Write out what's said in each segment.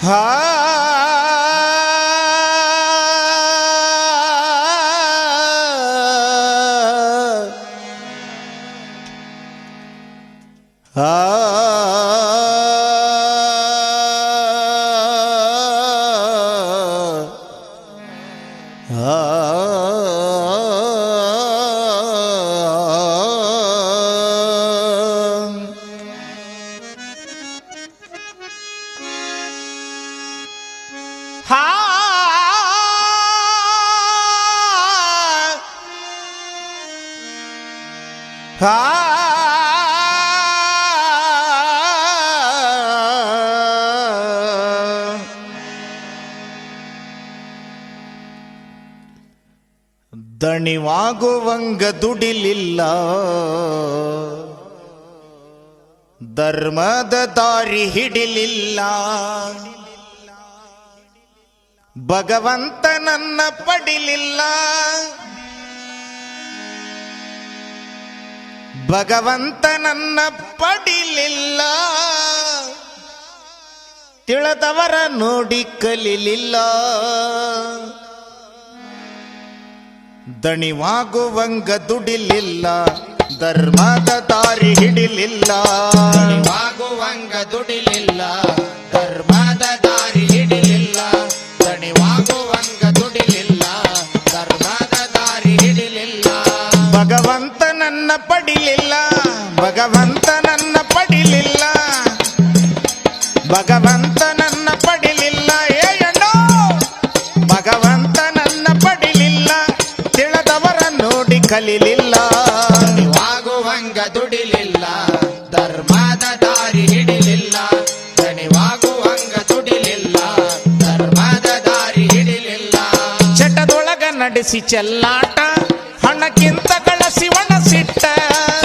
ಹಾ ದಣಿವಾಗುವಂಗ ದುಡಿಲಿಲ್ಲ, ಧರ್ಮದ ದಾರಿ ಹಿಡಿಲಿಲ್ಲ, ಭಗವಂತನನ್ನ ಪಡಿಲಿಲ್ಲ, ಭಗವಂತನನ್ನ ಪಡಿಲಿಲ್ಲ, ತಿಳಿದವರ ನೋಡಿ ಕಲಿಲಿಲ್ಲ. ದಣಿವಾಗುವಂಗ ದುಡಿಲಿಲ್ಲ, ಧರ್ಮದ ದಾರಿ ಹಿಡಿಲಿಲ್ಲ, ದಣಿವಾಗುವಂಗ ದುಡಿಲಿಲ್ಲ, ಧರ್ಮದ ದಾರಿ ಹಿಡಿಲಿಲ್ಲ, ದಣಿವಾಗುವಂಗ ದುಡಿಲಿಲ್ಲ, ಧರ್ಮದ ದಾರಿ ಹಿಡಿಲಿಲ್ಲ, ಭಗವಂತನನ್ನ ಪಡಿಲಿಲ್ಲ, ಭಗವಂತನನ್ನ ಪಡಿಲಿಲ್ಲ, ಭಗವಂತನನ್ನ ಪಡಿಲಿಲ್ಲ, ಏಯಣ್ಣೋ ಭಗವಂತನನ್ನ ಪಡಿಲಿಲ್ಲ, ತಿಳಿದವರ ನೋಡಿ ಕಲಿಲಿಲ್ಲ. ದಣಿವಾಗುವಂಗ ದುಡಿಲಿಲ್ಲ, ಧರ್ಮದ ದಾರಿ ಹಿಡಿಲಿಲ್ಲ, ದಣಿವಾಗುವಂಗ ದುಡಿಲಿಲ್ಲ, ಧರ್ಮದ ದಾರಿ ಹಿಡಿಲಿಲ್ಲ. ಚಟದೊಳಗ ನಡೆಸಿ ಚೆಲ್ಲಾಟ, ಹಣಕ್ಕಿಂತ ಗಳಿಸಿ ಒಣಸಿಟ್ಟ,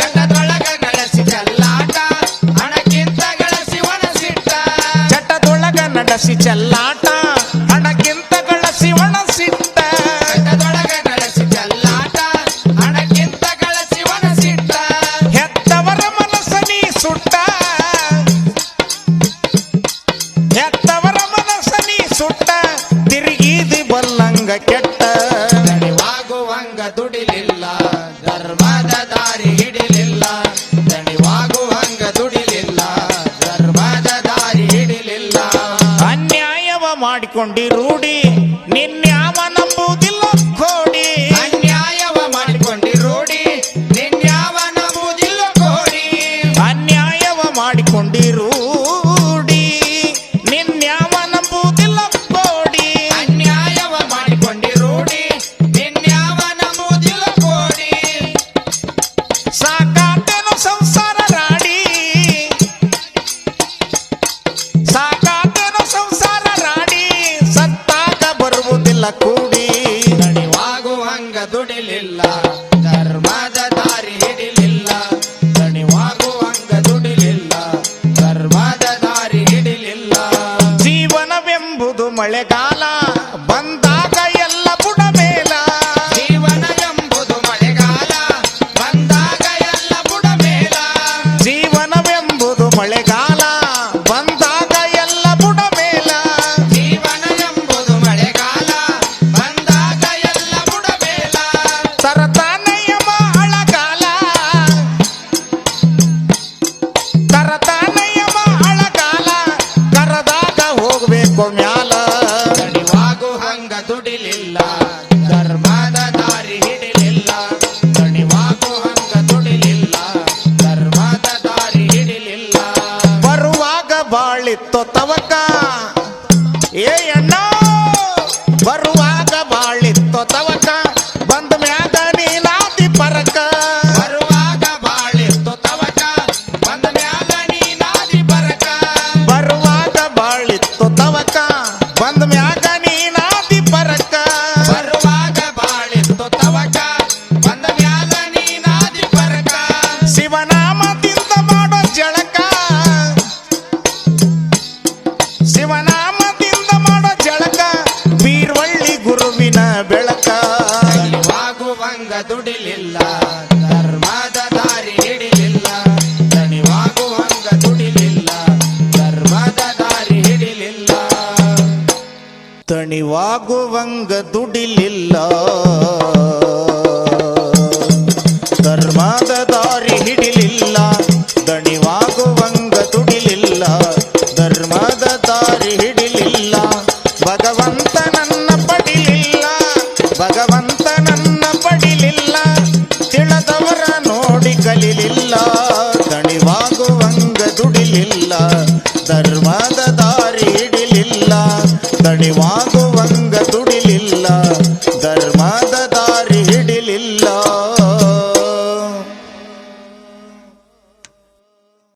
ಚಟದೊಳಗ ಗಳಿಸಿ ಚೆಲ್ಲಾಟ, ಹಣಕ್ಕಿಂತ ಗಳಿಸಿ ಒಣಸಿಟ್ಟ, ಚಟದೊಳಗ ನಡೆಸಿ ಚೆಲ್ಲಾಟ, ಹಣಕ್ಕಿಂತ ಗಳಿಸಿ ಒಣಸಿಟ್ಟ, ಚಟದೊಳಗ ಗಳಿಸಿ ಚೆಲ್ಲಾಟ, ಹಣಕ್ಕಿಂತ ಗಳಿಸಿ ಒಣಸಿಟ್ಟ, ಹೆತ್ತವರ ಮನಸ್ಸನಿ ಸುಟ್ಟ, ಹೆತ್ತವರ ಮನಸ್ಸನಿ ಸುಟ್ಟ, ತಿರುಗಿದಿ ಬಲ್ಲಂಗ ಕೆಟ್ಟ. ದಣಿವಾಗುವಂಗ ದುಡಿಲಿಲ್ಲ, ಧರ್ಮದ ದಾರಿ ಹಿಡಿಲಿಲ್ಲ, ದಣಿವಾಗುವಂಗ ದುಡಿಲಿಲ್ಲ, ಧರ್ಮದ ದಾರಿ ಹಿಡಿಲಿಲ್ಲ. ಅನ್ಯಾಯವ ಮಾಡಿಕೊಂಡಿ ರೂಢಿ, ನಿನ್ಯಾವ ನಂಬುವುದಿಲ್ಲ ಕೋಡಿ, ಅನ್ಯಾಯವ ಮಾಡಿಕೊಂಡಿ ರೂಢಿ, ನಿನ್ಯಾವ ನಂಬುವುದಿಲ್ಲ ಕೋಡಿ, ಅನ್ಯಾಯವ ಮಾಡಿಕೊಂಡಿ ರೂಢಿ, ನಿನ್ಯಾವ ನಂಬುವುದಿಲ್ಲ ಕೋಡಿ, ಅನ್ಯಾಯವ ಮಾಡಿಕೊಂಡಿ ರೂಢಿ, ನಿನ್ಯಾವ ನಂಬುವುದಿಲ್ಲ ಕೋಡಿ. ಸಾಕಾಟೇನು ಸಂಸಾರ ರಾಡಿ, ಸಾಕಾಟೇನು ಸಂಸಾರ ರಾಡಿ, ಸತ್ತಾಗ ಬರುವುದಿಲ್ಲ ಕೂಡಿ. ದಣಿವಾಗುವಂಗ ದುಡಿಲಿಲ್ಲ, ಧರ್ಮದ ದಾರಿ ಹಿಡಿಲಿಲ್ಲ, ದಣಿವಾಗುವಂಗ ದುಡಿಲಿಲ್ಲ, ಧರ್ಮದ ದಾರಿ ಹಿಡಿಲಿಲ್ಲ. ಜೀವನವೆಂಬುದು ಮಳೆಗಾಲ, ಬಂದಾಗ ಎಲ್ಲ ಬುಡಮೇಲ, ಜೀವನ ಎಂಬುದು ಮಳೆಗಾಲ, ಬಂದಾಗ ಎಲ್ಲ ಬುಡಮೇಲ, ಜೀವನವೆಂಬುದು ಮಳೆಗಾಲ, ಬಂದಾಗ ಎಲ್ಲ ಬುಡಮೇಲ, ಜೀವನ ಎಂಬುದು ಮಳೆಗಾಲ, ಬಂದಾಗ ಎಲ್ಲ ಬುಡಮೇಲ, ತರತಾನೆಯಮ ಅಳಗಾಲ, ತರತಾನೆಯಮ ಅಳಗಾಲ, ಕರದಾಗ ಹೋಗ್ಬೇಕು ಮ್ಯಾಲ. ದಣಿವಾಗುವಂಗ ದುಡಿಲಿಲ್ಲ, ಧರ್ಮದ ದಾರಿ ಹಿಡಿಲಿಲ್ಲ, ದಣಿವಾಗುವಂಗ ದುಡಿಲಿಲ್ಲ, ಧರ್ಮದ ದಾರಿ ಹಿಡಿಲಿಲ್ಲ. ಬರುವಾಗ ಬಾಳಿತ್ತು ತವಕ, ಏ ಅಣ್ಣ ಬರುವಾಗ ಬಾಳಿತ್ತು ತವಕ, ಬಂದ ಮ್ಯಾಗ ನೀನಾದಿ ಪರಕ, ಬರುವಾಗ ಬಾಳಿತ್ತು ತವಕ, ಬಂದ ಮ್ಯಾಗ ನೀನಾದಿ ಬರಕ, ಬರುವಾಗ ಬಾಳಿತ್ತು ತವಕ, ಬಂದ ಮ್ಯಾಗ ನೀನಾದಿ ಪರಕ, ಬರುವಾಗ ಬಾಳಿತ್ತು ತವಕ, ಬಂದ ಮ್ಯಾಗ ನೀನಾದಿ ಬರಕ, ಶಿವನಾಮದಿಂದ ಮಾಡೋ ಜಳಕ, ಶಿವನಾಮದಿಂದ ಮಾಡೋ ಜಳಕ, ಬೀರ್ವಳ್ಳಿ ಗುರುವಿನ ಬೆಳಕ. ದಣಿವಾಗುವಂಗ ದುಡಿಲಿಲ್ಲ, ಧರ್ಮದ ದಾರಿ ಹಿಡಿಲಿಲ್ಲ, ದಣಿವಾಗುವಂಗ ದುಡಿಲಿಲ್ಲ, ಧರ್ಮದ ದಾರಿ ಹಿಡಿಲಿಲ್ಲ. ದಣಿವಾಗುವಂಗ ದುಡಿಲಿಲ್ಲ. ಧರ್ಮದ ದಾರಿ ಹಿಡಿಲಿಲ್ಲ, ದಣಿವಾಗುವಂಗ ದುಡಿಲಿಲ್ಲ. ಧರ್ಮದ ದಾರಿ ಹಿಡಿಲಿಲ್ಲ, ಭಗವಂತನನ್ನ ಪಡಿಲಿಲ್ಲ. ಭಗವಂತನನ್ನ ಪಡಿಲಿಲ್ಲ, ತಿಳಿದವರ ನೋಡಿ ಕಲಿಲಿಲ್ಲ. ದಣಿವಾಗುವಂಗ ದುಡಿಲಿಲ್ಲ, ಧರ್ಮದ ದಾರಿ ಹಿಡಿಲಿಲ್ಲ. ದಣಿವಾಗು